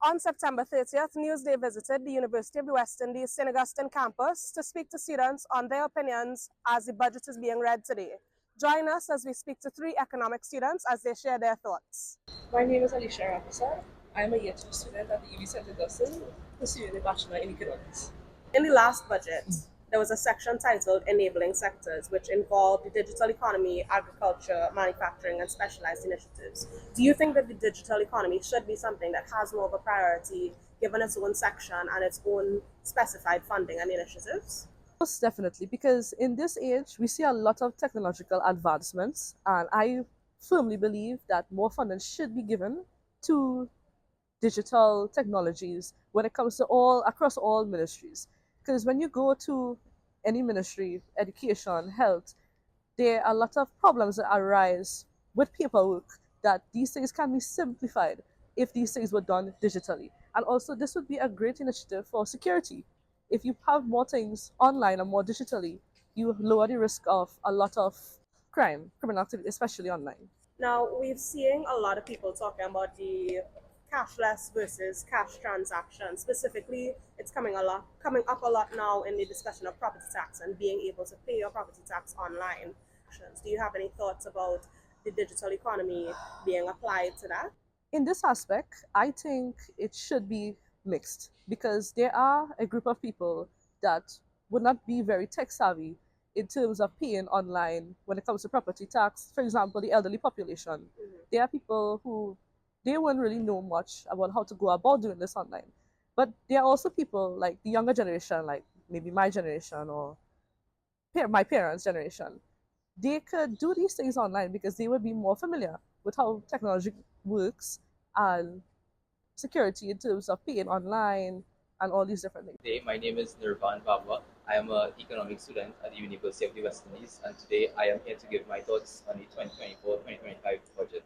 On September 30th, Newsday visited the University of the West Indies St. Augustine campus to speak to students on their opinions as the budget is being read today. Join us as we speak to three economic students as they share their thoughts. My name is Alicia Rapasa. I am a year 2 student at the UWI St. Augustine, pursuing a Bachelor in Economics. In the last budget, there was a section titled Enabling Sectors, which involved the digital economy, agriculture, manufacturing, and specialized initiatives. Do you think that the digital economy should be something that has more of a priority given its own section and its own specified funding and initiatives? Most definitely, because in this age, we see a lot of technological advancements, and I firmly believe that more funding should be given to digital technologies when it comes to across all ministries. Because when you go to any ministry, education, health, there are a lot of problems that arise with paperwork that these things can be simplified if these things were done digitally. And also, this would be a great initiative for security. If you have more things online and more digitally, you lower the risk of a lot of criminal activity, especially online. Now, we've seen a lot of people talking about the cashless versus cash transactions. Specifically, it's coming up a lot now in the discussion of property tax and being able to pay your property tax online. Do you have any thoughts about the digital economy being applied to that? In this aspect, I think it should be mixed because there are a group of people that would not be very tech savvy in terms of paying online when it comes to property tax. For example, the elderly population. There are people who they won't really know much about how to go about doing this online. But there are also people like the younger generation, like maybe my generation or my parents' generation. They could do these things online because they would be more familiar with how technology works and security in terms of paying online and all these different things. Today, my name is Nirvan Baba. I am an economics student at the University of the West Indies, and today I am here to give my thoughts on the 2024-2025 budget.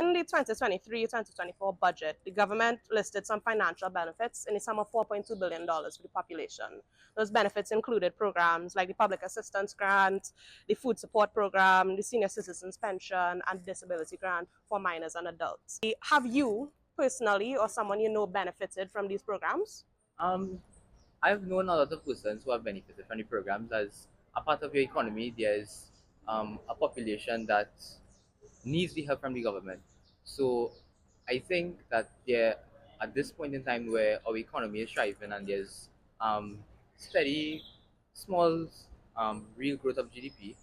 In the 2023-2024 budget, the government listed some financial benefits in the sum of $4.2 billion for the population. Those benefits included programs like the Public Assistance Grant, the Food Support Program, the Senior Citizens Pension, and Disability Grant for minors and adults. Have you personally or someone you know benefited from these programs? I've known a lot of persons who have benefited from the programs. As a part of your economy, there's a population that needs the help from the government. So I think that at this point in time where our economy is thriving and there's steady, small, real growth of GDP,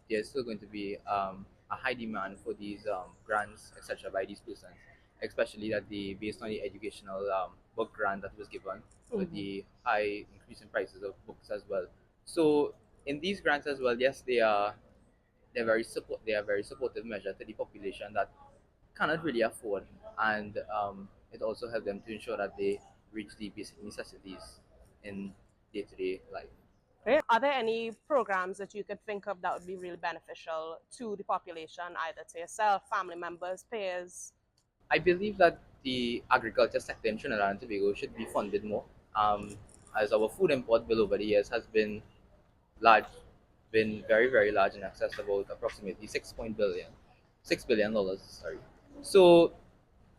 there's still going to be a high demand for these grants, etc., by these persons, especially that based on the educational book grant that was given, with the high increase in prices of books as well. So in these grants as well, yes, they are very supportive measure to the population that cannot really afford, and it also helps them to ensure that they reach the basic necessities in day-to-day life. Okay. Are there any programs that you could think of that would be really beneficial to the population, either to yourself, family members, peers? I believe that the agriculture sector in Trinidad and Tobago should be funded more, as our food import bill over the years has been large, been very, very large, in excess of about approximately $6 billion. Sorry. So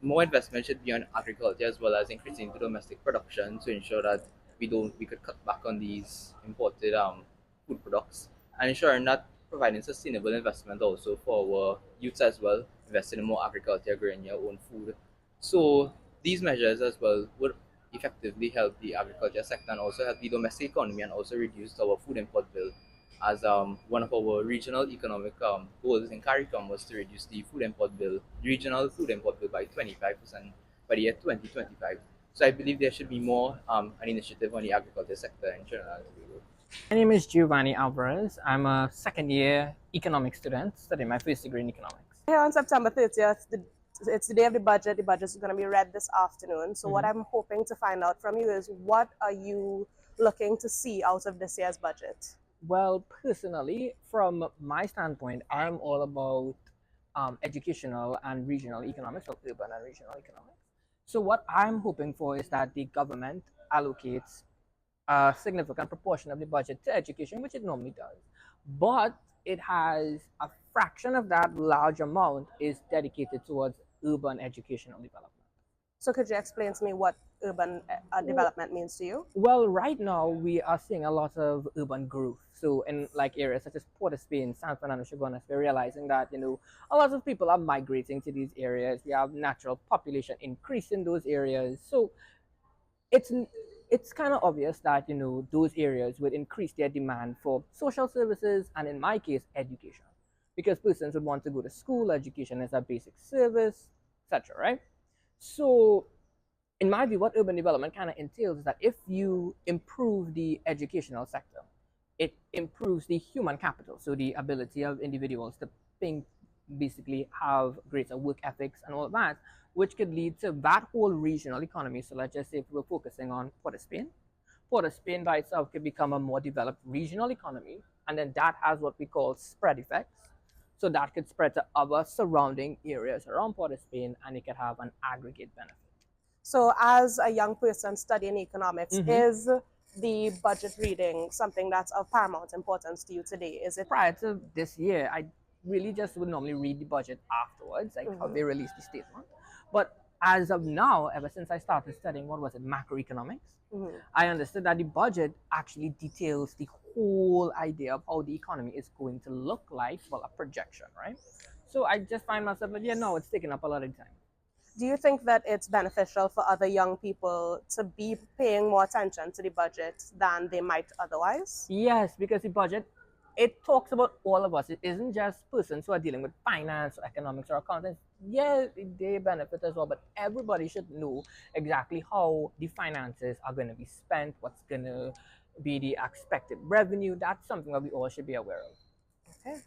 more investment should be on agriculture as well as increasing the domestic production to ensure that we could cut back on these imported food products, and ensuring that providing sustainable investment also for our youth as well, investing in more agriculture, growing your own food. So these measures as well would effectively help the agriculture sector and also help the domestic economy, and also reduce our food import bill, as one of our regional economic goals in CARICOM was to reduce the regional food import bill by 25% by the year 2025. So I believe there should be more an initiative on the agriculture sector in Trinidad and Tobago. My name is Giovanni Alvarez. I'm a second year economics student studying my first degree in economics. Here on September 30th, it's the day of the budget. The budget is going to be read this afternoon. So what I'm hoping to find out from you is, what are you looking to see out of this year's budget? Well, personally, from my standpoint, I'm all about educational and regional economics, or urban and regional economics. So what I'm hoping for is that the government allocates a significant proportion of the budget to education, which it normally does. But it has a fraction of that large amount is dedicated towards urban educational development. So could you explain to me what urban development means to you? Well, right now we are seeing a lot of urban growth. So in like areas such as Port of Spain, San Fernando, Chaguanas, we're realizing that a lot of people are migrating to these areas. We have natural population increase in those areas. So it's it's kind of obvious that those areas would increase their demand for social services and in my case education, because persons would want to go to school. Education is a basic service, etc., right? So in my view, what urban development kind of entails is that if you improve the educational sector, it improves the human capital, so the ability of individuals to think, basically have greater work ethics and all of that, which could lead to that whole regional economy. So let's just say if we're focusing on Port of Spain by itself could become a more developed regional economy, and then that has what we call spread effects. So that could spread to other surrounding areas around Port of Spain, and it could have an aggregate benefit. So as a young person studying economics, is the budget reading something that's of paramount importance to you today? Is it Prior to this year, I really just would normally read the budget afterwards, like how they release the statement. But as of now, ever since I started studying, what was it, macroeconomics, I understood that the budget actually details the whole idea of how the economy is going to look like, well, a projection, right? So I just find myself like, yeah, no, it's taking up a lot of time. Do you think that it's beneficial for other young people to be paying more attention to the budget than they might otherwise? Yes, because the budget, it talks about all of us. It isn't just persons who are dealing with finance or economics or accounting. Yeah, they benefit as well, but everybody should know exactly how the finances are going to be spent, what's going to be the expected revenue. That's something that we all should be aware of. Okay.